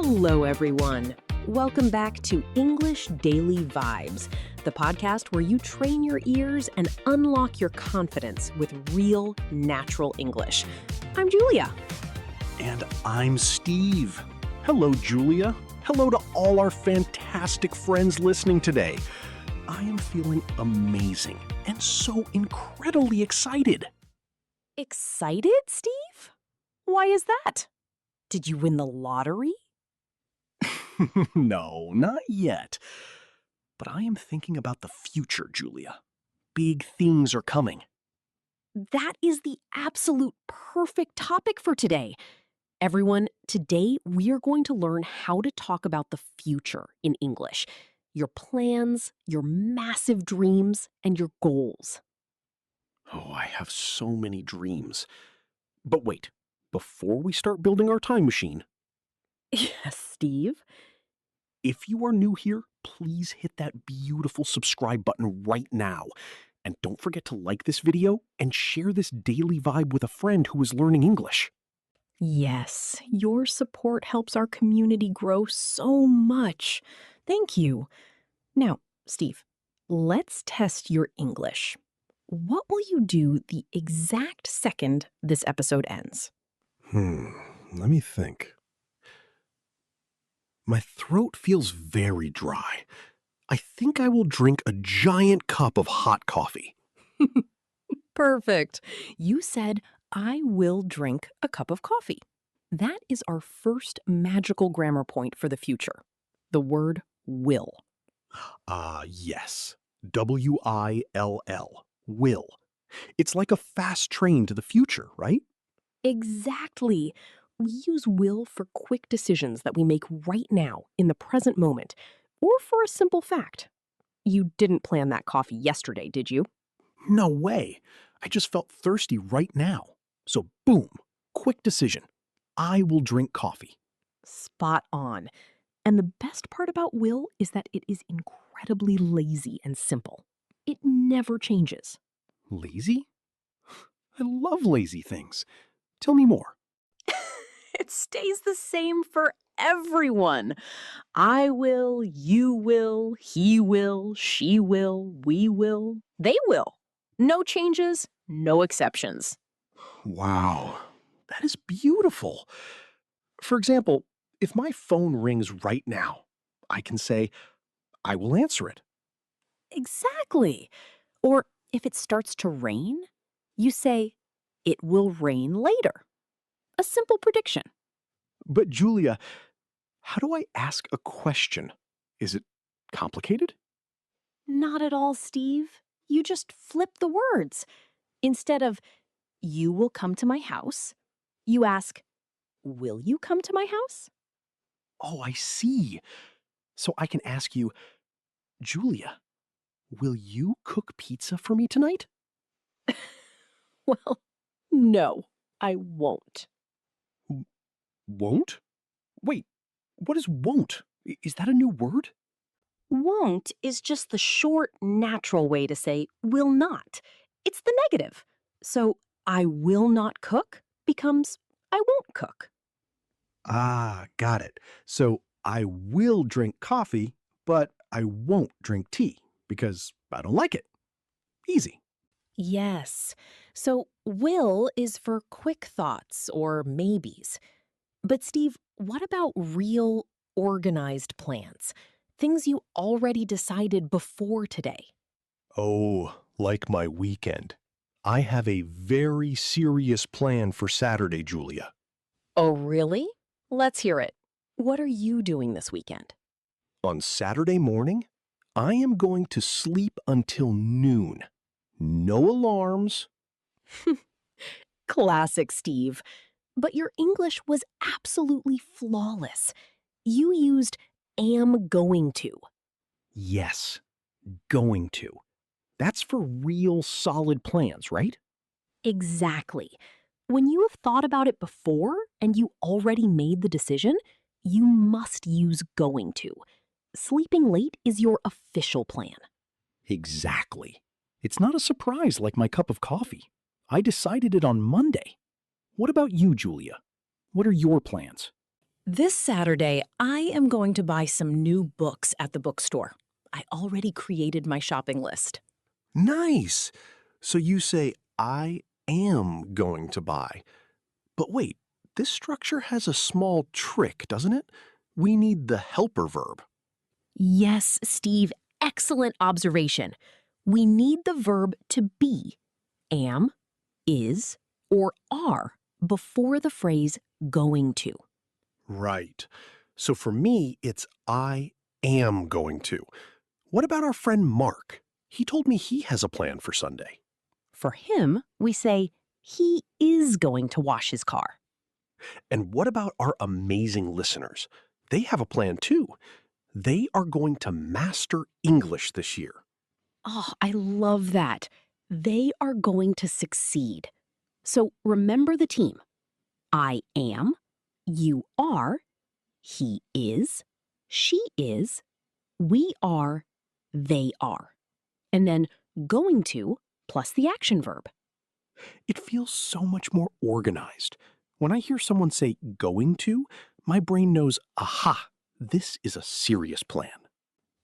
Hello, everyone. Welcome back to English Daily Vibes, the podcast where you train your ears and unlock your confidence with real, natural English. I'm Julia. And I'm Steve. Hello, Julia. Hello to all our fantastic friends listening today. I am feeling amazing and so incredibly excited. Excited, Steve? Why is that? Did you win the lottery? No, not yet. But I am thinking about the future, Julia. Big things are coming. That is the absolute perfect topic for today. Everyone, today we are going to learn how to talk about the future in English. Your plans, your massive dreams, and your goals. Oh, I have so many dreams. But wait, before we start building our time machine, Yes, Steve. if you are new here, please hit that beautiful subscribe button right now. And don't forget to like this video and share this daily vibe with a friend who is learning English. Yes, your support helps our community grow so much. Thank you. Now, Steve, let's test your English. What will you do the exact second this episode ends? Let me think. My throat feels very dry. I think I will drink a giant cup of hot coffee. Perfect. You said, I will drink a cup of coffee. That is our first magical grammar point for the future. The word will. Yes. W-I-L-L. Will. It's like a fast train to the future, right? Exactly. We use will for quick decisions that we make right now in the present moment, or for a simple fact. You didn't plan that coffee yesterday, did you? No way. I just felt thirsty right now. So boom, quick decision. I will drink coffee. Spot on. And the best part about will is that it is incredibly lazy and simple. It never changes. Lazy? I love lazy things. Tell me more. It stays the same for everyone. I will, you will, he will, she will, we will, they will. No changes, no exceptions. Wow, that is beautiful. For example, if my phone rings right now, I can say, I will answer it. Exactly. Or if it starts to rain, you say, it will rain later. A simple prediction. But Julia, how do I ask a question? Is it complicated? Not at all, Steve. You just flip the words. Instead of, you will come to my house, you ask, will you come to my house? Oh, I see. So I can ask you, Julia, will you cook pizza for me tonight? Well, no, I won't. Won't? Wait, what is won't? Is that a new word? Won't is just the short, natural way to say will not. It's the negative. So I will not cook becomes I won't cook. Ah, got it. So I will drink coffee, but I won't drink tea because I don't like it. Easy. Yes. So will is for quick thoughts or maybes. But Steve, what about real, organized plans? Things you already decided before today. Oh, like my weekend. I have a very serious plan for Saturday, Julia. Oh, really? Let's hear it. What are you doing this weekend? On Saturday morning, I am going to sleep until noon. No alarms. Classic, Steve. But your English was absolutely flawless. You used am going to. Yes, going to. That's for real solid plans, right? Exactly. When you have thought about it before and you already made the decision, you must use going to. Sleeping late is your official plan. Exactly. It's not a surprise like my cup of coffee. I decided it on Monday. What about you, Julia? What are your plans? This Saturday, I am going to buy some new books at the bookstore. I already created my shopping list. Nice! So you say, I am going to buy. But wait, this structure has a small trick, doesn't it? We need the helper verb. Yes, Steve, excellent observation. We need the verb to be, am, is, or are before the phrase going to. Right. So for me, it's I am going to. What about our friend Mark? He told me he has a plan for Sunday. For him, we say he is going to wash his car. And what about our amazing listeners? They have a plan too. They are going to master English this year. Oh, I love that. They are going to succeed. So remember the team. I am, you are, he is, she is, we are, they are. And then going to plus the action verb. It feels so much more organized. When I hear someone say going to, my brain knows, aha, this is a serious plan.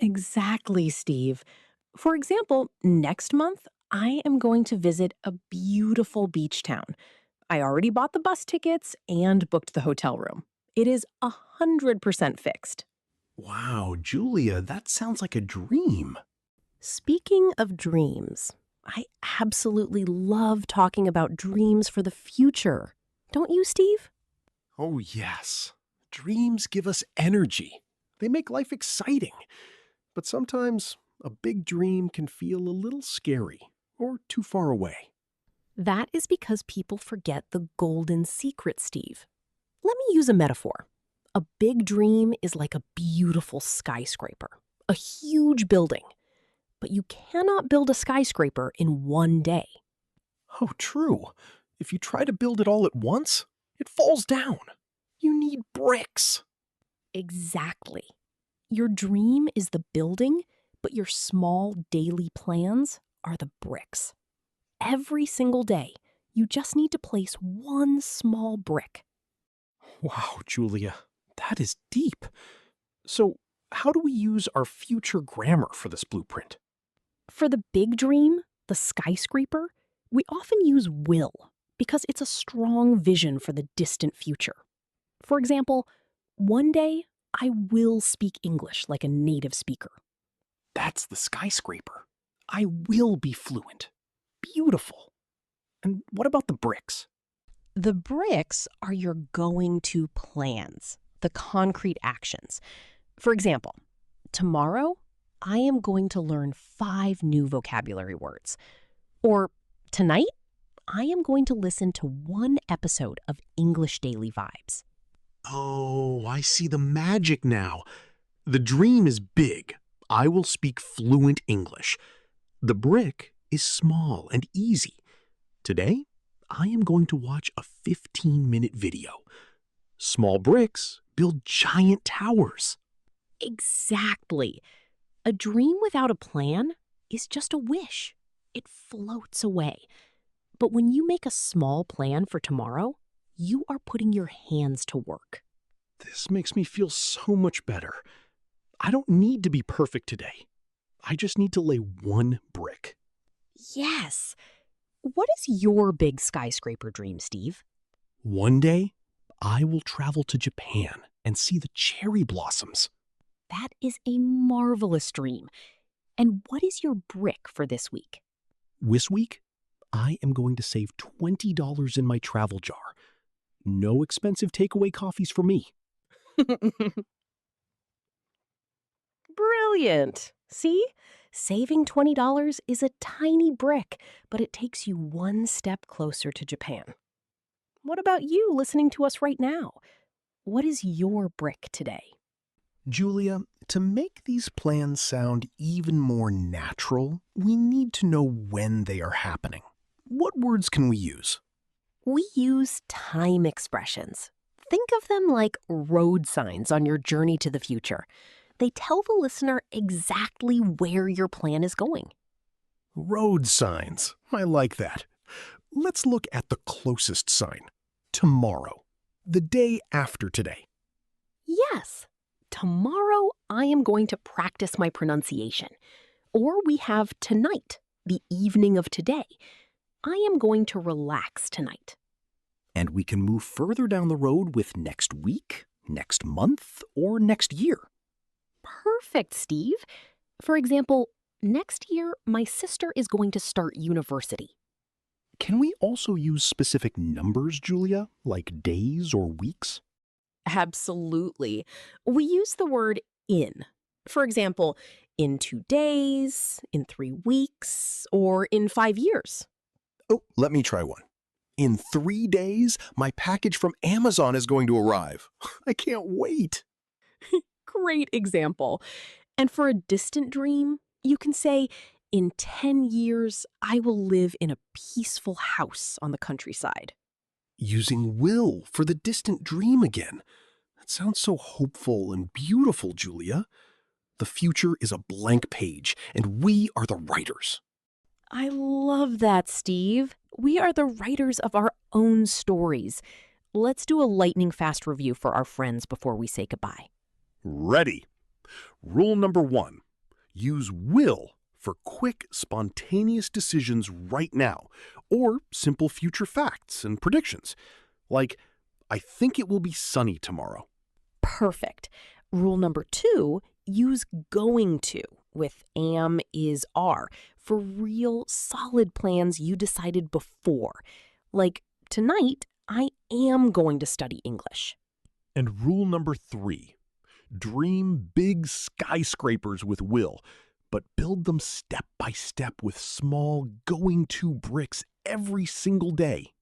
Exactly, Steve. For example, next month, I am going to visit a beautiful beach town. I already bought the bus tickets and booked the hotel room. It is 100% fixed. Wow, Julia, that sounds like a dream. Speaking of dreams, I absolutely love talking about dreams for the future. Don't you, Steve? Oh, yes. Dreams give us energy. They make life exciting. But sometimes a big dream can feel a little scary or too far away. That is because people forget the golden secret, Steve. Let me use a metaphor. A big dream is like a beautiful skyscraper, a huge building. But you cannot build a skyscraper in one day. Oh, true. If you try to build it all at once, it falls down. You need bricks. Exactly. Your dream is the building, but your small daily plans are the bricks. Every single day, you just need to place one small brick. Wow, Julia, that is deep. So, how do we use our future grammar for this blueprint? For the big dream, the skyscraper, we often use will because it's a strong vision for the distant future. For example, one day I will speak English like a native speaker. That's the skyscraper. I will be fluent. Beautiful. And what about the bricks? The bricks are your going to plans, the concrete actions. For example, tomorrow I am going to learn 5 new vocabulary words. Or tonight, I am going to listen to 1 episode of English Daily Vibes. Oh, I see the magic now. The dream is big. I will speak fluent English. The brick is small and easy. Today, I am going to watch a 15-minute video. Small bricks build giant towers. Exactly. A dream without a plan is just a wish. It floats away. But when you make a small plan for tomorrow, you are putting your hands to work. This makes me feel so much better. I don't need to be perfect today. I just need to lay one brick. Yes. What is your big skyscraper dream, Steve? One day, I will travel to Japan and see the cherry blossoms. That is a marvelous dream. And what is your brick for this week? This week, I am going to save $20 in my travel jar. No expensive takeaway coffees for me. Brilliant. See? Saving $20 is a tiny brick, but it takes you one step closer to Japan. What about you listening to us right now? What is your brick today? Julia, to make these plans sound even more natural, we need to know when they are happening. What words can we use? We use time expressions. Think of them like road signs on your journey to the future. They tell the listener exactly where your plan is going. Road signs. I like that. Let's look at the closest sign. Tomorrow. The day after today. Yes. Tomorrow I am going to practice my pronunciation. Or we have tonight, the evening of today. I am going to relax tonight. And we can move further down the road with next week, next month, or next year. Perfect, Steve. For example, next year my sister is going to start university. Can we also use specific numbers, Julia, like days or weeks? Absolutely. We use the word in. For example, in 2 days, in 3 weeks, or in 5 years. Oh, let me try one. In 3 days, my package from Amazon is going to arrive. I can't wait. Great example. And for a distant dream, you can say, in 10 years, I will live in a peaceful house on the countryside. Using will for the distant dream again. That sounds so hopeful and beautiful, Julia. The future is a blank page, and we are the writers. I love that, Steve. We are the writers of our own stories. Let's do a lightning-fast review for our friends before we say goodbye. Ready. Rule number 1. Use will for quick, spontaneous decisions right now, or simple future facts and predictions, like, I think it will be sunny tomorrow. Perfect. Rule number 2, use going to with am, is, are for real, solid plans you decided before. Like, tonight, I am going to study English. And rule number 3. Dream big skyscrapers with will, but build them step by step with small going-to bricks every single day.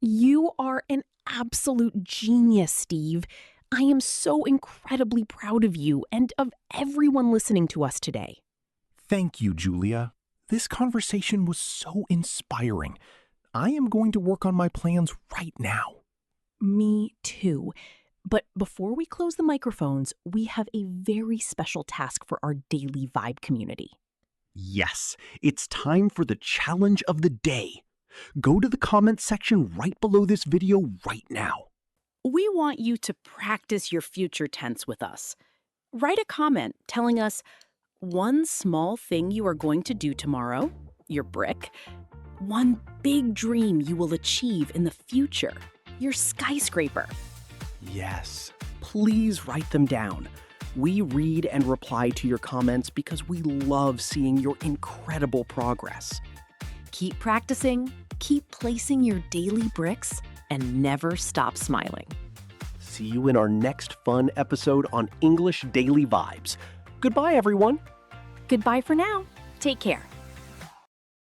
You are an absolute genius, Steve. I am so incredibly proud of you and of everyone listening to us today. Thank you, Julia. This conversation was so inspiring. I am going to work on my plans right now. Me too. But before we close the microphones, we have a very special task for our daily vibe community. Yes, it's time for the challenge of the day. Go to the comment section right below this video right now. We want you to practice your future tense with us. Write a comment telling us one small thing you are going to do tomorrow, your brick, one big dream you will achieve in the future, your skyscraper. Yes, please write them down. We read and reply to your comments because we love seeing your incredible progress. Keep practicing, keep placing your daily bricks, and never stop smiling. See you in our next fun episode on English Daily Vibes. Goodbye, everyone. Goodbye for now. Take care.